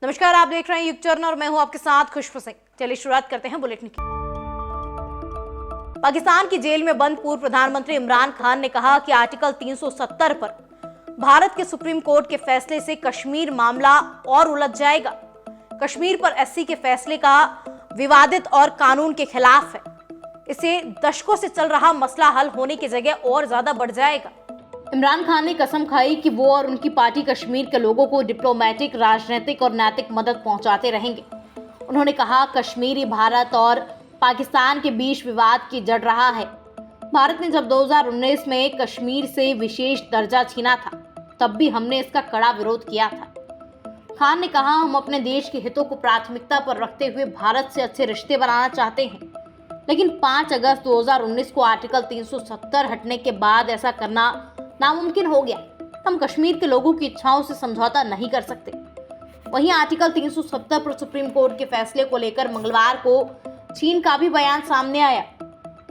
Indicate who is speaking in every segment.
Speaker 1: नमस्कार, आप देख रहे हैं युग चरण और मैं हूं आपके साथ खुशबू सिंह। चलिए शुरुआत करते हैं बुलेटिन की। पाकिस्तान की जेल में बंद पूर्व प्रधानमंत्री इमरान खान ने कहा कि आर्टिकल 370 पर भारत के सुप्रीम कोर्ट के फैसले से कश्मीर मामला और उलझ जाएगा। कश्मीर पर एससी के फैसले का विवादित और कानून के खिलाफ है। इसे दशकों से चल रहा मसला हल होने की जगह और ज्यादा बढ़ जाएगा। इमरान खान ने कसम खाई कि वो और उनकी पार्टी कश्मीर के लोगों को डिप्लोमेटिक, राजनीतिक और नैतिक मदद पहुंचाते रहेंगे। उन्होंने कहा, कश्मीरी भारत और पाकिस्तान के बीच विवाद की जड़ रहा है। भारत ने जब 2019 में कश्मीर से विशेष दर्जा छीना था, तब भी हमने इसका कड़ा विरोध किया था। खान ने कहा, हम अपने देश के हितों को प्राथमिकता पर रखते हुए भारत से अच्छे रिश्ते बनाना चाहते हैं, लेकिन 5 अगस्त 2019 को आर्टिकल 370 हटने के बाद ऐसा करना नामुमकिन हो गया। हम कश्मीर के लोगों की इच्छाओं से समझौता नहीं कर सकते। वहीं आर्टिकल 370 पर सुप्रीम कोर्ट के फैसले को लेकर मंगलवार को चीन का भी बयान सामने आया।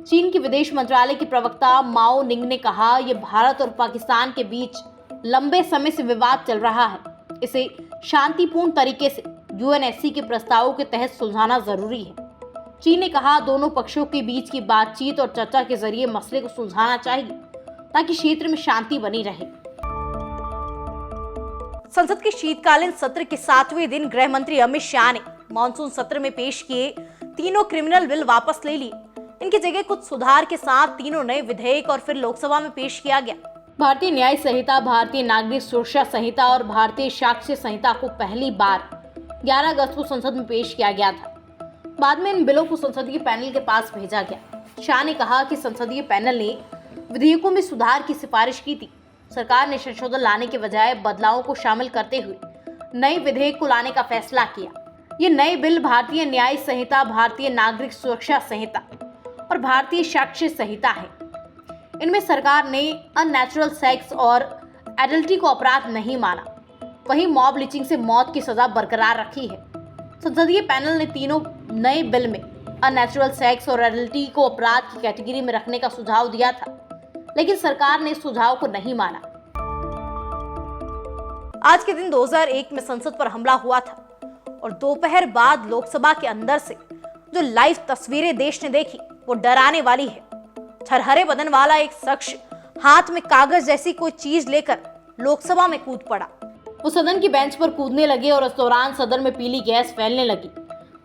Speaker 1: चीन के विदेश मंत्रालय की प्रवक्ता माओ निंग ने कहा, यह भारत और पाकिस्तान के बीच लंबे समय से विवाद चल रहा है। इसे शांतिपूर्ण तरीके से यूएनएससी के प्रस्तावों के तहत सुलझाना जरूरी है। चीन ने कहा, दोनों पक्षों के बीच की बातचीत और चर्चा के जरिए मसले को सुलझाना चाहिए ताकि क्षेत्र में शांति बनी रहे। संसद के शीतकालीन सत्र के 7वें दिन गृह मंत्री अमित शाह ने मानसून सत्र में पेश किए तीनों क्रिमिनल बिल वापस ले लिए। इनकी जगह कुछ सुधार के साथ तीनों नए विधेयक और फिर लोकसभा में पेश किया गया। भारतीय न्याय संहिता, भारतीय नागरिक सुरक्षा संहिता और भारतीय साक्ष्य संहिता को पहली बार 11 अगस्त को संसद में पेश किया गया था। बाद में इन बिलों को संसदीय पैनल के पास भेजा गया। शाह ने कहा कि संसदीय पैनल ने विधेयकों में सुधार की सिफारिश की थी। सरकार ने संशोधन लाने के बजाय बदलावों को शामिल करते हुए नए विधेयक को लाने का फैसला किया। ये नए बिल भारतीय न्याय संहिता, भारतीय नागरिक सुरक्षा संहिता और भारतीय साक्ष्य संहिता है। इनमें सरकार ने अननेचुरल सेक्स और एडल्ट्री को अपराध नहीं माना। वहीं मॉब लिंचिंग से मौत की सजा बरकरार रखी है। संसदीय पैनल ने तीनों नए बिल में अननेचुरल सेक्स और एडल्ट्री को अपराध की कैटेगरी में रखने का सुझाव दिया था, लेकिन सरकार ने इस सुझाव को नहीं माना। आज के दिन 2001 में संसद पर हमला हुआ था और दोपहर बाद लोकसभा के अंदर से जो लाइव तस्वीरें देश ने देखी वो डराने वाली है। छरहरे बदन वाला एक शख्स हाथ में कागज जैसी कोई चीज लेकर लोकसभा में कूद पड़ा। वो सदन की बेंच पर कूदने लगे और इस दौरान सदन में पीली गैस फैलने लगी।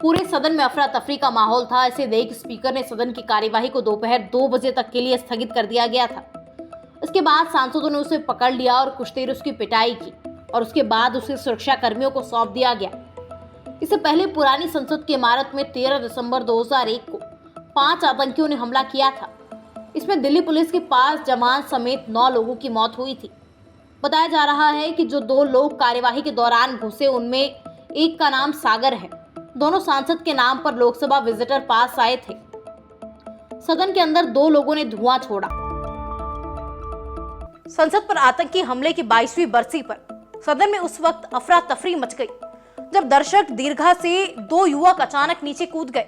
Speaker 1: पूरे सदन में अफरा तफरी का माहौल था। इसे देख स्पीकर ने सदन की कार्यवाही को दोपहर 2 बजे तक के लिए स्थगित कर दिया गया था। इसके बाद सांसदों ने उसे पकड़ लिया और कुछ देर उसकी पिटाई की और उसके बाद उसे सुरक्षा कर्मियों को सौंप दिया गया। इससे पहले पुरानी संसद की इमारत में 13 दिसंबर 2001 को 5 आतंकियों ने हमला किया था। इसमें दिल्ली पुलिस के 5 जवान समेत 9 लोगों की मौत हुई थी। बताया जा रहा है कि जो 2 लोग कार्यवाही के दौरान घुसे उनमें एक का नाम सागर है। दोनों सांसद के नाम पर लोकसभा विजिटर पास आए थे। सदन के अंदर 2 लोगों ने धुआं छोड़ा। संसद पर आतंकी हमले की 22वीं बरसी पर सदन में उस वक्त अफरा तफरी मच गई जब दर्शक दीर्घा से 2 युवक अचानक नीचे कूद गए।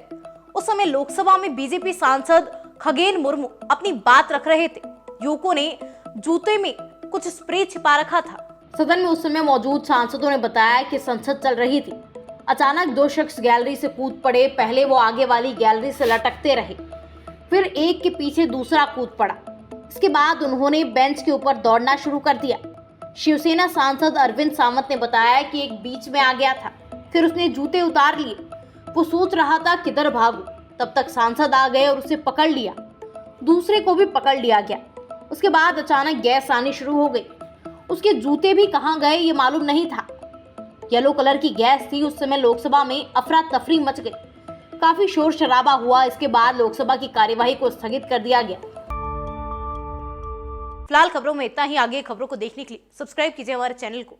Speaker 1: उस समय लोकसभा में बीजेपी सांसद खगेन मुर्मू अपनी बात रख रहे थे। युवकों ने जूते में कुछ स्प्रे छिपा रखा था। सदन में उस समय मौजूद सांसदों ने बताया कि संसद चल रही थी। अचानक 2 शख्स गैलरी से कूद पड़े। पहले वो आगे वाली गैलरी से लटकते रहे, फिर एक के पीछे दूसरा कूद पड़ा। इसके बाद उन्होंने बेंच के ऊपर दौड़ना शुरू कर दिया। शिवसेना सांसद अरविंद सावंत ने बताया कि एक बीच में आ गया था, फिर उसने जूते उतार लिए। वो सोच रहा था किधर भागूं, तब तक सांसद आ गए और उसे पकड़ लिया। दूसरे को भी पकड़ लिया गया। उसके बाद अचानक गैस आनी शुरू हो गई। उसके जूते भी कहाँ गए ये मालूम नहीं था। येलो कलर की गैस थी। उस समय लोकसभा में अफरा तफरी मच गई, काफी शोर शराबा हुआ। इसके बाद लोकसभा की कार्यवाही को स्थगित कर दिया गया। फिलहाल खबरों में इतना ही। आगे खबरों को देखने के लिए सब्सक्राइब कीजिए हमारे चैनल को।